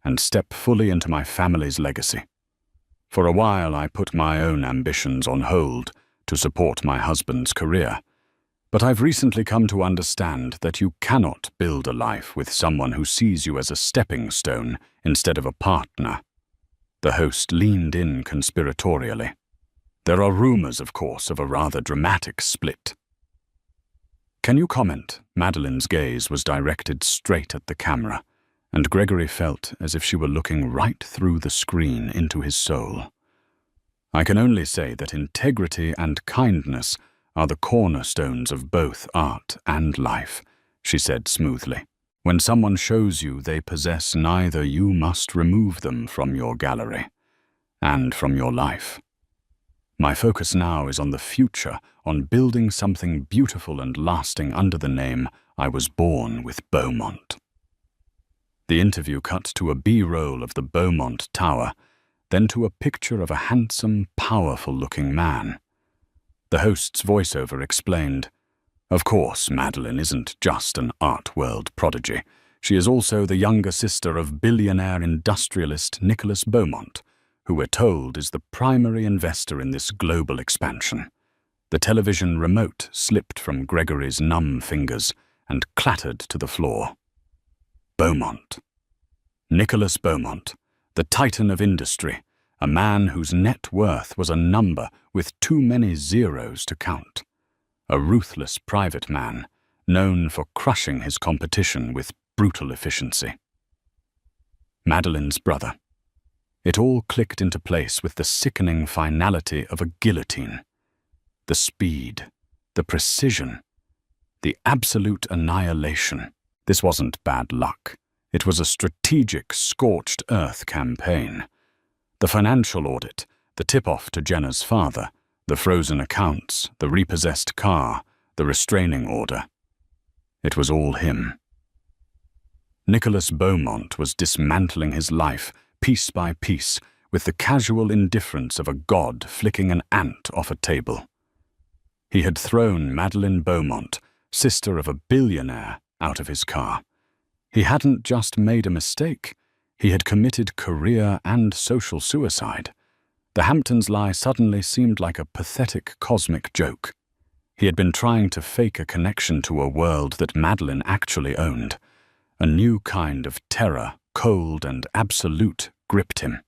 and step fully into my family's legacy. For a while I put my own ambitions on hold to support my husband's career, but I've recently come to understand that you cannot build a life with someone who sees you as a stepping stone instead of a partner. The host leaned in conspiratorially. There are rumors, of course, of a rather dramatic split. Can you comment? Madeline's gaze was directed straight at the camera, and Gregory felt as if she were looking right through the screen into his soul. I can only say that integrity and kindness are the cornerstones of both art and life, she said smoothly. When someone shows you they possess neither, you must remove them from your gallery and from your life. My focus now is on the future, on building something beautiful and lasting under the name I was born with Beaumont. The interview cut to a B-roll of the Beaumont Tower, then to a picture of a handsome, powerful-looking man. The host's voiceover explained, "Of course, Madeline isn't just an art world prodigy. She is also the younger sister of billionaire industrialist Nicholas Beaumont, who we're told is the primary investor in this global expansion." The television remote slipped from Gregory's numb fingers and clattered to the floor. Beaumont. Nicholas Beaumont, the titan of industry, a man whose net worth was a number with too many zeros to count. a ruthless private man, known for crushing his competition with brutal efficiency. Madeline's brother. It all clicked into place with the sickening finality of a guillotine. The speed, the precision, the absolute annihilation. This wasn't bad luck. It was a strategic, scorched earth campaign. The financial audit, the tip-off to Jenna's father, the frozen accounts, the repossessed car, the restraining order. It was all him. Nicholas Beaumont was dismantling his life, piece by piece, with the casual indifference of a god flicking an ant off a table. He had thrown Madeline Beaumont, sister of a billionaire, out of his car. He hadn't just made a mistake, he had committed career and social suicide. The Hamptons lie suddenly seemed like a pathetic cosmic joke. He had been trying to fake a connection to a world that Madeline actually owned. A new kind of terror, cold and absolute, gripped him.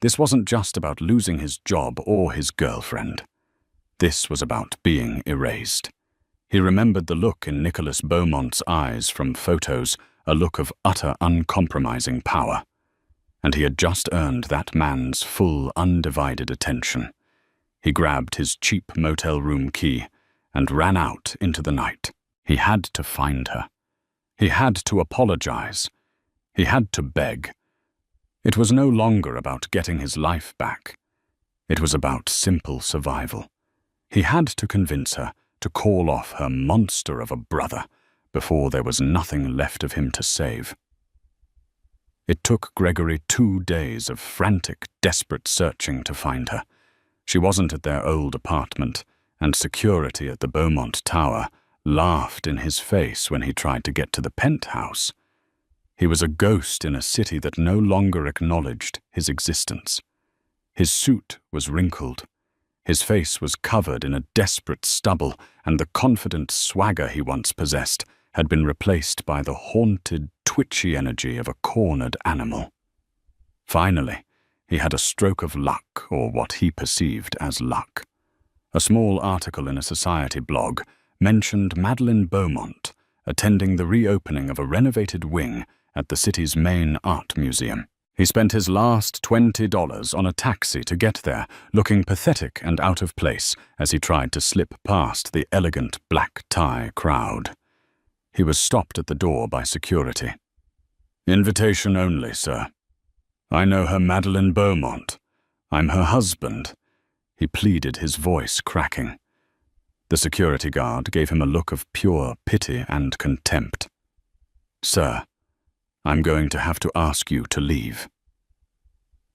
This wasn't just about losing his job or his girlfriend. This was about being erased. He remembered the look in Nicholas Beaumont's eyes from photos, a look of utter uncompromising power. And he had just earned that man's full, undivided attention. He grabbed his cheap motel room key and ran out into the night. He had to find her. He had to apologize. He had to beg. It was no longer about getting his life back. It was about simple survival. He had to convince her to call off her monster of a brother before there was nothing left of him to save. It took Gregory 2 days of frantic, desperate searching to find her. She wasn't at their old apartment, and security at the Beaumont Tower laughed in his face when he tried to get to the penthouse. He was a ghost in a city that no longer acknowledged his existence. His suit was wrinkled. His face was covered in a desperate stubble, and the confident swagger he once possessed had been replaced by the haunted, twitchy energy of a cornered animal. Finally, he had a stroke of luck, or what he perceived as luck. A small article in a society blog mentioned Madeline Beaumont attending the reopening of a renovated wing at the city's main art museum. He spent his last $20 on a taxi to get there, looking pathetic and out of place as he tried to slip past the elegant black tie crowd. He was stopped at the door by security. "Invitation only, sir. I know her, Madeline Beaumont. I'm her husband," he pleaded, his voice cracking. The security guard gave him a look of pure pity and contempt. "Sir, I'm going to have to ask you to leave."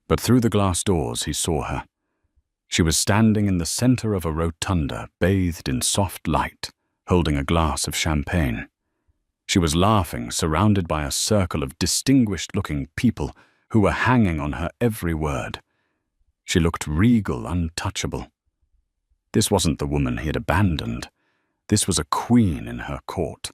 But through the glass doors he saw her. She was standing in the center of a rotunda, bathed in soft light, holding a glass of champagne. She was laughing, surrounded by a circle of distinguished-looking people who were hanging on her every word. She looked regal, untouchable. This wasn't the woman he had abandoned. This was a queen in her court.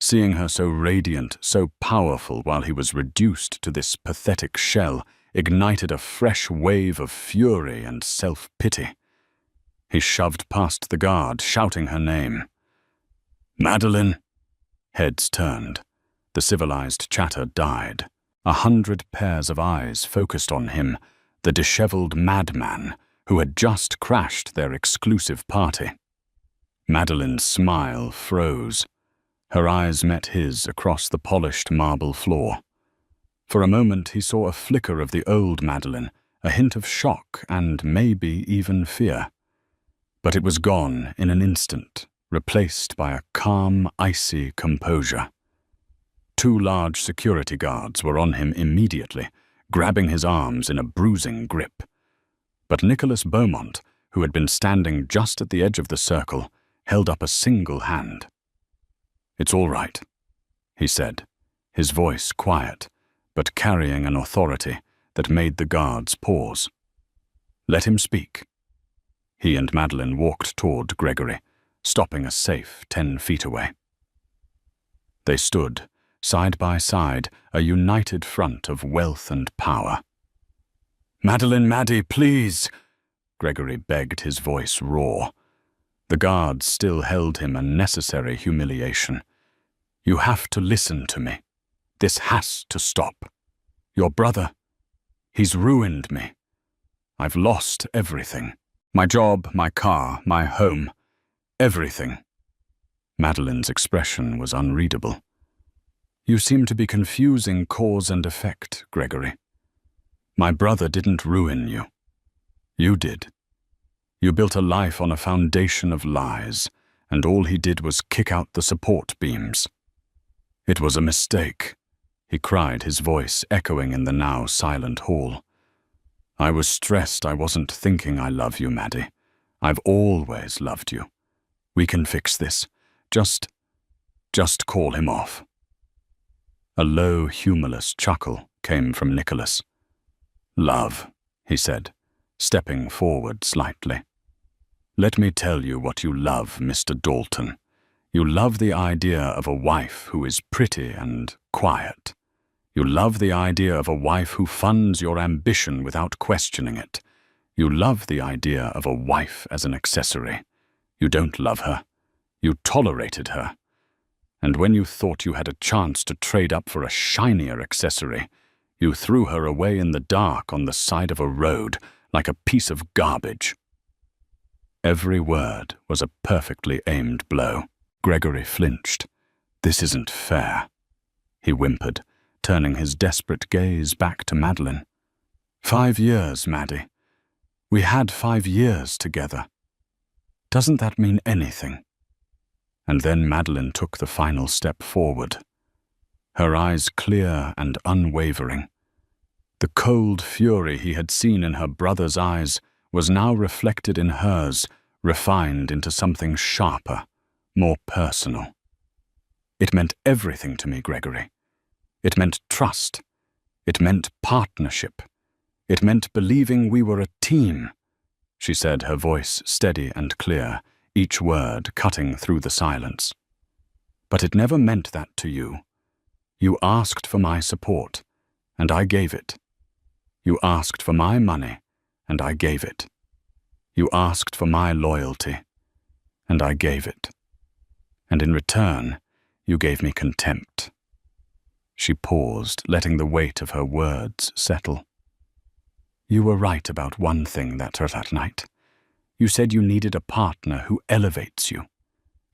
Seeing her so radiant, so powerful while he was reduced to this pathetic shell ignited a fresh wave of fury and self-pity. He shoved past the guard, shouting her name. "Madeline!" Heads turned. The civilized chatter died. 100 pairs of eyes focused on him, the disheveled madman who had just crashed their exclusive party. Madeline's smile froze. Her eyes met his across the polished marble floor. For a moment he saw a flicker of the old Madeline, a hint of shock and maybe even fear. But it was gone in an instant, replaced by a calm, icy composure. 2 large security guards were on him immediately, grabbing his arms in a bruising grip. But Nicholas Beaumont, who had been standing just at the edge of the circle, held up a single hand. "It's all right," he said, his voice quiet, but carrying an authority that made the guards pause. "Let him speak." He and Madeline walked toward Gregory, stopping a safe 10 feet away. They stood, side by side, a united front of wealth and power. "Madeline, Maddie, please!" Gregory begged, his voice raw. The guards still held him a necessary humiliation. "You have to listen to me. This has to stop. Your brother, he's ruined me. I've lost everything. My job, my car, my home, everything." Madeline's expression was unreadable. "You seem to be confusing cause and effect, Gregory. My brother didn't ruin you. You did. You built a life on a foundation of lies, and all he did was kick out the support beams. It was a mistake," he cried, his voice echoing in the now silent hall. "I was stressed I wasn't thinking I love you, Maddie. I've always loved you. We can fix this. Just call him off." A low, humorless chuckle came from Nicholas. "Love," he said, stepping forward slightly. "Let me tell you what you love, Mr. Dalton. You love the idea of a wife who is pretty and quiet. You love the idea of a wife who funds your ambition without questioning it. You love the idea of a wife as an accessory. You don't love her. You tolerated her. And when you thought you had a chance to trade up for a shinier accessory, you threw her away in the dark on the side of a road like a piece of garbage." Every word was a perfectly aimed blow. Gregory flinched. "This isn't fair," he whimpered, turning his desperate gaze back to Madeline. 5 years, Maddie. We had 5 years together. Doesn't that mean anything?" And then Madeline took the final step forward, her eyes clear and unwavering. The cold fury he had seen in her brother's eyes was now reflected in hers, refined into something sharper, more personal. "It meant everything to me, Gregory. It meant trust. It meant partnership. It meant believing we were a team," she said, her voice steady and clear, each word cutting through the silence. "But it never meant that to you. You asked for my support, and I gave it. You asked for my money, and I gave it. You asked for my loyalty, and I gave it. And in return, you gave me contempt." She paused, letting the weight of her words settle. "You were right about one thing that night. You said you needed a partner who elevates you.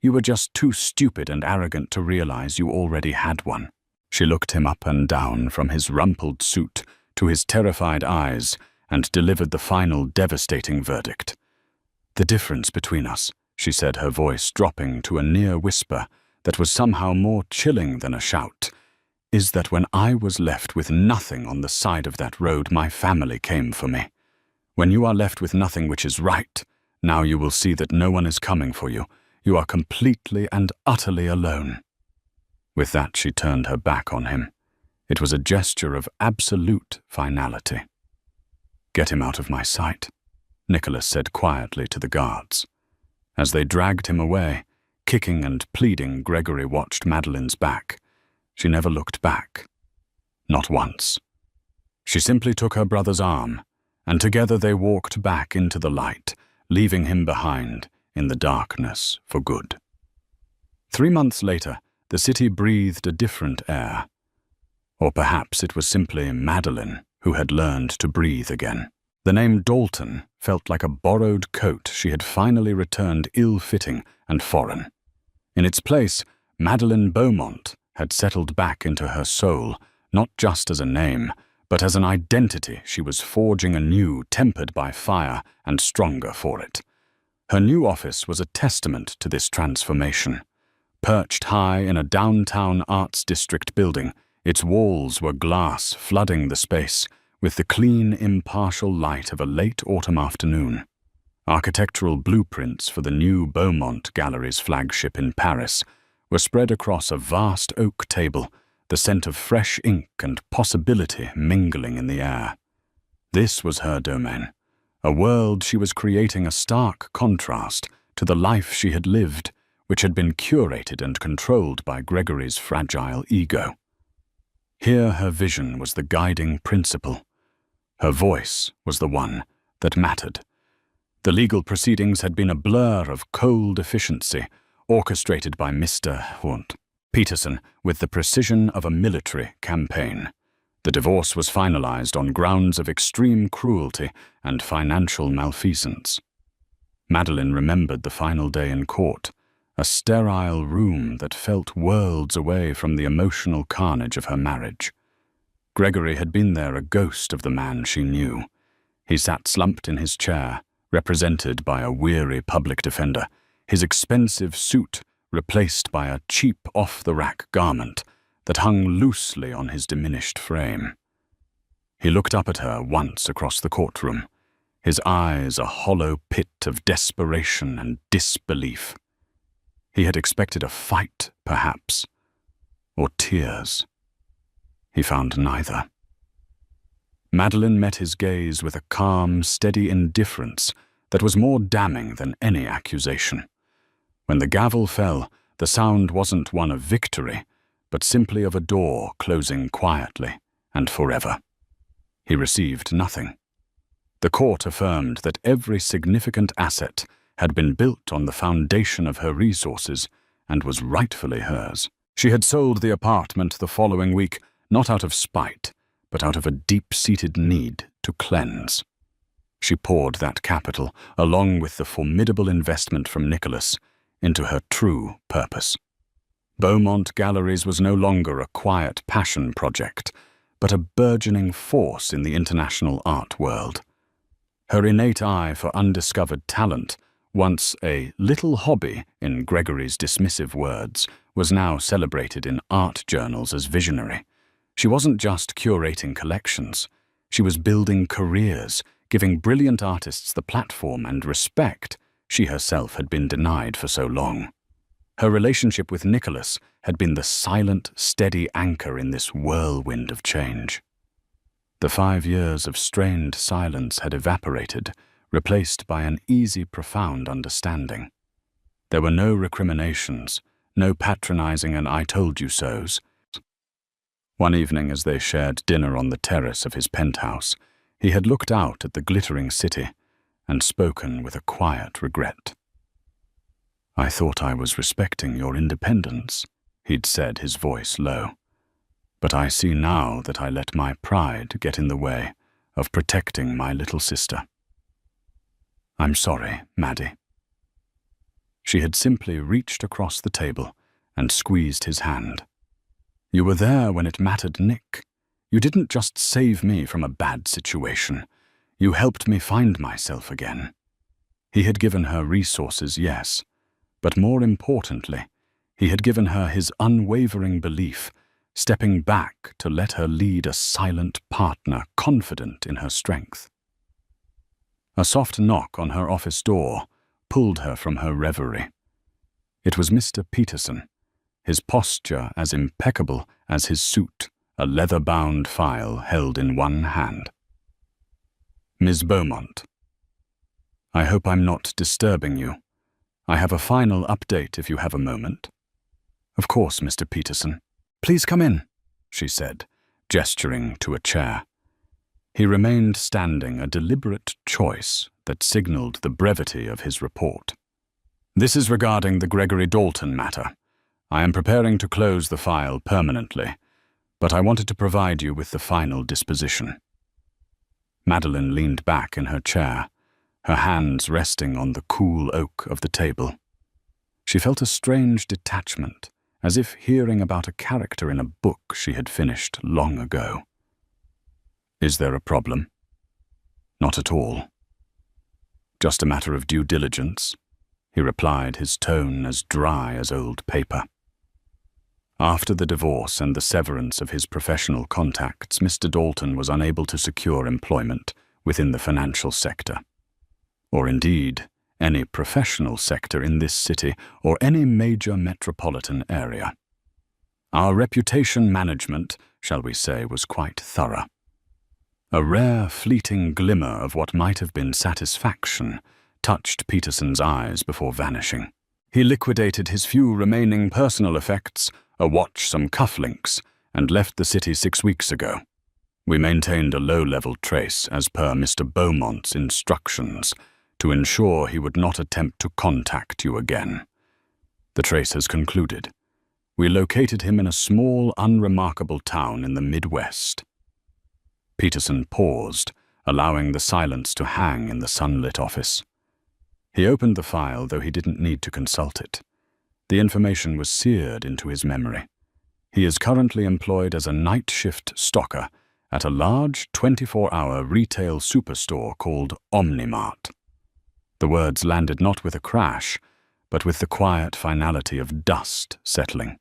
You were just too stupid and arrogant to realize you already had one." She looked him up and down from his rumpled suit to his terrified eyes and delivered the final devastating verdict. "The difference between us," she said, her voice dropping to a near whisper that was somehow more chilling than a shout, "is that when I was left with nothing on the side of that road, my family came for me. When you are left with nothing which is right, now you will see that no one is coming for you. You are completely and utterly alone." With that, she turned her back on him. It was a gesture of absolute finality. "Get him out of my sight," Nicholas said quietly to the guards. As they dragged him away, kicking and pleading, Gregory watched Madeline's back. She never looked back. Not once. She simply took her brother's arm, and together they walked back into the light, leaving him behind in the darkness for good. 3 months later, the city breathed a different air. Or perhaps it was simply Madeline who had learned to breathe again. The name Dalton felt like a borrowed coat she had finally returned ill-fitting and foreign. In its place, Madeline Beaumont had settled back into her soul, not just as a name, but as an identity she was forging anew, tempered by fire and stronger for it. Her new office was a testament to this transformation. Perched high in a downtown arts district building, its walls were glass flooding the space with the clean, impartial light of a late autumn afternoon. Architectural blueprints for the new Beaumont Gallery's flagship in Paris were spread across a vast oak table, the scent of fresh ink and possibility mingling in the air. This was her domain, a world she was creating, a stark contrast to the life she had lived, which had been curated and controlled by Gregory's fragile ego. Here her vision was the guiding principle. Her voice was the one that mattered. The legal proceedings had been a blur of cold efficiency, orchestrated by Mr. Peterson with the precision of a military campaign. The divorce was finalized on grounds of extreme cruelty and financial malfeasance. Madeline remembered the final day in court, a sterile room that felt worlds away from the emotional carnage of her marriage. Gregory had been there, a ghost of the man she knew. He sat slumped in his chair, represented by a weary public defender, his expensive suit replaced by a cheap off-the-rack garment that hung loosely on his diminished frame. He looked up at her once across the courtroom, his eyes a hollow pit of desperation and disbelief. He had expected a fight, perhaps, or tears. He found neither. Madeline met his gaze with a calm, steady indifference that was more damning than any accusation. When the gavel fell, the sound wasn't one of victory, but simply of a door closing quietly and forever. He received nothing. The court affirmed that every significant asset had been built on the foundation of her resources and was rightfully hers. She had sold the apartment the following week, not out of spite, but out of a deep-seated need to cleanse. She poured that capital, along with the formidable investment from Nicholas, into her true purpose. Beaumont Galleries was no longer a quiet passion project, but a burgeoning force in the international art world. Her innate eye for undiscovered talent, once a little hobby in Gregory's dismissive words, was now celebrated in art journals as visionary. She wasn't just curating collections. She was building careers, giving brilliant artists the platform and respect she herself had been denied for so long. Her relationship with Nicholas had been the silent, steady anchor in this whirlwind of change. The 5 years of strained silence had evaporated, replaced by an easy, profound understanding. There were no recriminations, no patronizing and I-told-you-sos. One evening, as they shared dinner on the terrace of his penthouse, he had looked out at the glittering city and spoken with a quiet regret. "I thought I was respecting your independence," he'd said, his voice low. "But I see now that I let my pride get in the way of protecting my little sister. I'm sorry, Maddie." She had simply reached across the table and squeezed his hand. "You were there when it mattered, Nick. You didn't just save me from a bad situation. You helped me find myself again." He had given her resources, yes, but more importantly, he had given her his unwavering belief, stepping back to let her lead a silent partner confident in her strength. A soft knock on her office door pulled her from her reverie. It was Mr. Peterson, his posture as impeccable as his suit, a leather-bound file held in one hand. "Ms. Beaumont, I hope I'm not disturbing you. I have a final update if you have a moment." "Of course, Mr. Peterson. Please come in," she said, gesturing to a chair. He remained standing, a deliberate choice that signaled the brevity of his report. "This is regarding the Gregory Dalton matter. I am preparing to close the file permanently, but I wanted to provide you with the final disposition." Madeline leaned back in her chair, her hands resting on the cool oak of the table. She felt a strange detachment, as if hearing about a character in a book she had finished long ago. "Is there a problem?" "Not at all. Just a matter of due diligence," he replied, his tone as dry as old paper. After the divorce and the severance of his professional contacts, Mr. Dalton was unable to secure employment within the financial sector, or indeed any professional sector in this city or any major metropolitan area. Our reputation management, shall we say, was quite thorough. A rare, fleeting glimmer of what might have been satisfaction touched Peterson's eyes before vanishing. He liquidated his few remaining personal effects, a watch, some cufflinks, and left the city 6 weeks ago. We maintained a low-level trace as per Mr. Beaumont's instructions, to ensure he would not attempt to contact you again. The trace has concluded. We located him in a small, unremarkable town in the Midwest." Peterson paused, allowing the silence to hang in the sunlit office. He opened the file, though he didn't need to consult it. The information was seared into his memory. He is currently employed as a night shift stocker at a large 24-hour retail superstore called Omnimart. The words landed not with a crash, but with the quiet finality of dust settling.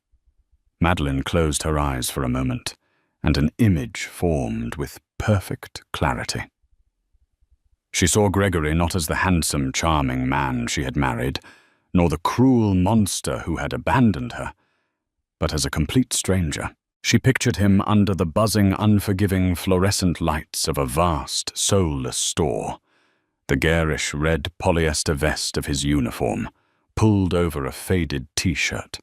Madeline closed her eyes for a moment, and an image formed with perfect clarity. She saw Gregory not as the handsome, charming man she had married, nor the cruel monster who had abandoned her, but as a complete stranger. She pictured him under the buzzing, unforgiving fluorescent lights of a vast, soulless store, the garish red polyester vest of his uniform, pulled over a faded t-shirt.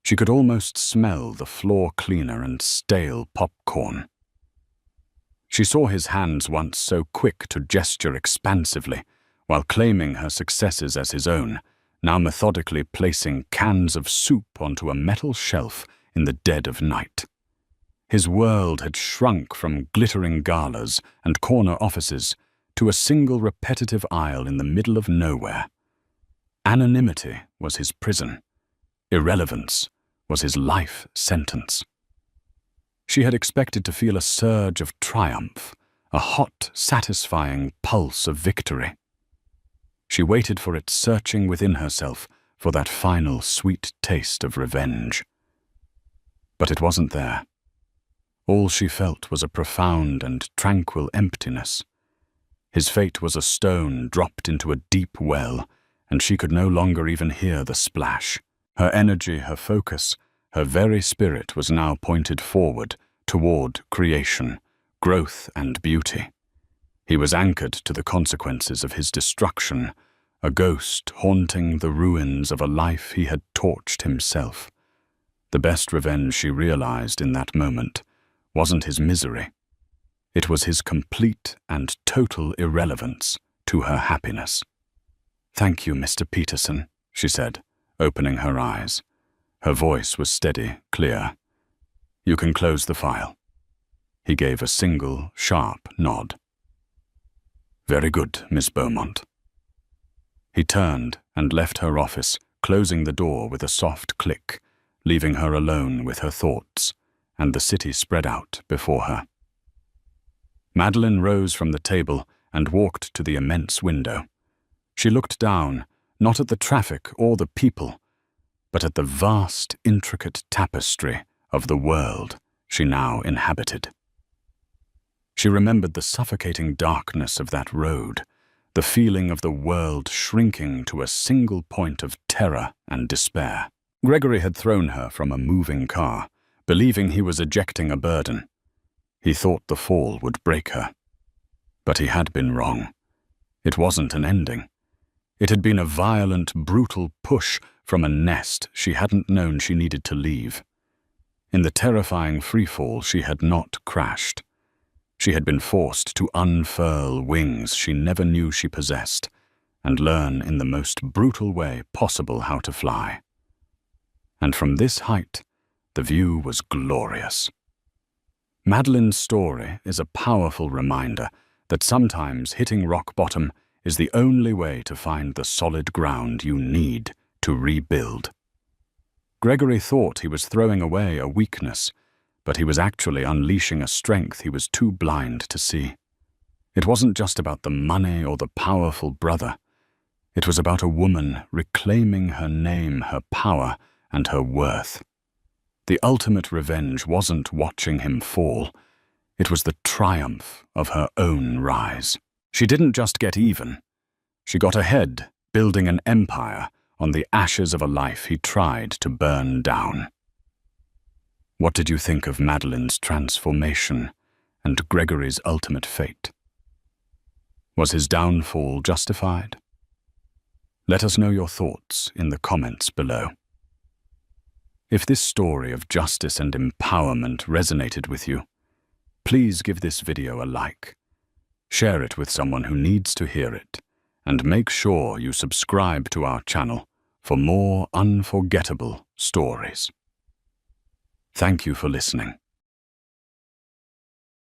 She could almost smell the floor cleaner and stale popcorn. She saw his hands once so quick to gesture expansively, while claiming her successes as his own, now methodically placing cans of soup onto a metal shelf in the dead of night. His world had shrunk from glittering galas and corner offices to a single repetitive aisle in the middle of nowhere. Anonymity was his prison. Irrelevance was his life sentence. She had expected to feel a surge of triumph, a hot, satisfying pulse of victory. She waited for it, searching within herself for that final sweet taste of revenge. But it wasn't there. All she felt was a profound and tranquil emptiness. His fate was a stone dropped into a deep well, and she could no longer even hear the splash. Her energy, her focus, her very spirit was now pointed forward, toward creation, growth and beauty. He was anchored to the consequences of his destruction, a ghost haunting the ruins of a life he had torched himself. The best revenge, she realized in that moment, wasn't his misery. It was his complete and total irrelevance to her happiness. "Thank you, Mr. Peterson," she said, opening her eyes. Her voice was steady, clear. "You can close the file." He gave a single, sharp nod. "Very good, Miss Beaumont." He turned and left her office, closing the door with a soft click, leaving her alone with her thoughts, and the city spread out before her. Madeline rose from the table and walked to the immense window. She looked down, not at the traffic or the people, but at the vast, intricate tapestry of the world she now inhabited. She remembered the suffocating darkness of that road, the feeling of the world shrinking to a single point of terror and despair. Gregory had thrown her from a moving car, believing he was ejecting a burden. He thought the fall would break her. But he had been wrong. It wasn't an ending. It had been a violent, brutal push from a nest she hadn't known she needed to leave. In the terrifying freefall, she had not crashed. She had been forced to unfurl wings she never knew she possessed and learn in the most brutal way possible how to fly. And from this height, the view was glorious. Madeline's story is a powerful reminder that sometimes hitting rock bottom is the only way to find the solid ground you need to rebuild. Gregory thought he was throwing away a weakness, but he was actually unleashing a strength he was too blind to see. It wasn't just about the money or the powerful brother. It was about a woman reclaiming her name, her power, and her worth. The ultimate revenge wasn't watching him fall. It was the triumph of her own rise. She didn't just get even. She got ahead, building an empire on the ashes of a life he tried to burn down. What did you think of Madeline's transformation and Gregory's ultimate fate? Was his downfall justified? Let us know your thoughts in the comments below. If this story of justice and empowerment resonated with you, please give this video a like. Share it with someone who needs to hear it, and make sure you subscribe to our channel for more unforgettable stories. Thank you for listening.